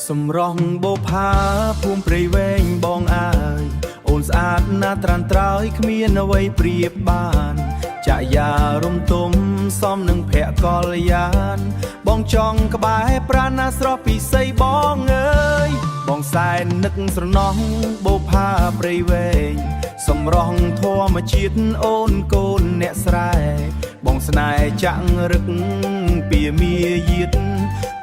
សម្រស់បូផាភូមិព្រៃវែងបងអើយអូនស្អាតណាស់ត្រានត្រើយគ្មានអ្វីប្រៀបបានចាយារំទុំសមនឹងភក្កលយានបងចង់ក្បែរប្រាណាស្រស់ពិសីបងអើយបងសែននឹកស្រណោះបូផាព្រៃវែងសម្រស់ធម្មជាតិអូនកូនអ្នកស្រែបងស្នេហ៍ចាក់រឹកពីមាយាទ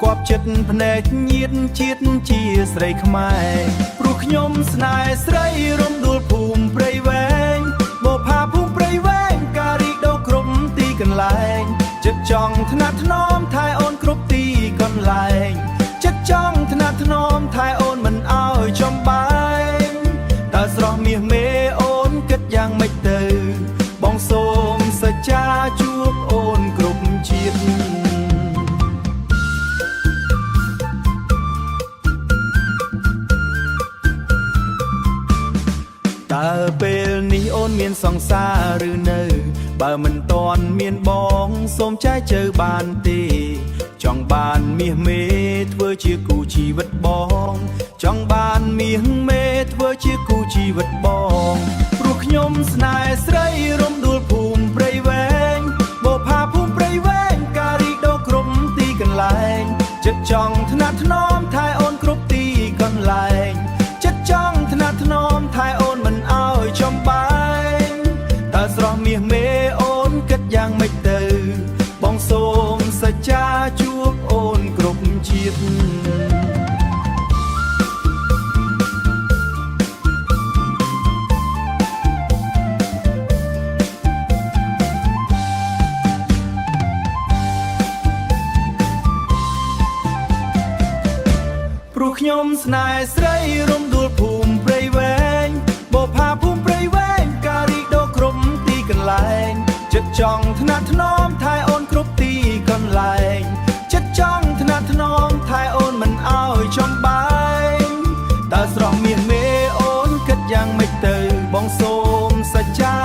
គប់ចិត្តភ្នែកញៀតជាតិជាស្រីខ្មែរព្រោះខ្ញុំស្នេហ៍ស្រីរំដួលភូមិព្រៃវែងបូផាភូមិព្រៃវែងការរីកដុះគ្រប់ទីកន្លែងចិត្តចង់ថ្នាក់ថ្នមថែអូនគ្រប់ទីកន្លែងចិត្តចង់ថ្នាក់ថ្នមថែអូនមិនអោយចំបែងតើស្រស់មាសមេអូនគិតយ៉ាងម៉េចទៅបងសូមសច្ចាជួបអូនគ្រប់ជាតិតើពេលនេះអូនមានសង្សារឬនៅបើមិនទាន់មានបងសូមចែកជើបានទេចង់បានមាសមេធ្វើជាគូជីវិតបងចង់បានមាសមេធ្វើជាគូជីវិតបងព្រោះខ្ញុំស្នេហ៍ស្រីរំដួលភូមិព្រៃវែងបូផាភូមិព្រៃវែងការរីកដុះគ្រប់ទីកន្លែងចិត្តចង់ថ្នាក់ថ្នមថែអូនគ្រប់ទីកន្លែងចិត្តចង់ថ្នាក់ថ្នមថែអូនមិនអោយចំបែងតើស្រស់មាសមេអូនគិតយ៉ាងម៉េចទៅបងសូមសច្ចាជួបអូនគ្រប់ជាតិព្រោះខ្ញុំស្នេហ៍ស្រីរំដួលភូមិព្រៃវែងបូផាភូមិព្រៃវែងការរីកដុះគ្រប់ទីកន្លែងចិត្តចង់ថ្នាក់ថ្នមថែអូនគ្រប់ទីកន្លែងចិត្តចង់ថ្នាក់ថ្នមថែអូនមិនអោយចំបែងតើស្រស់មាសមេអូនគិតយ៉ាងម៉េចទៅបងសូមសច្ចា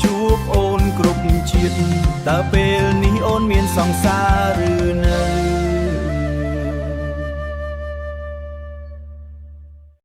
ជួបអូនគ្រប់ជាតិតើពេលនេះអូនមានសង្សារ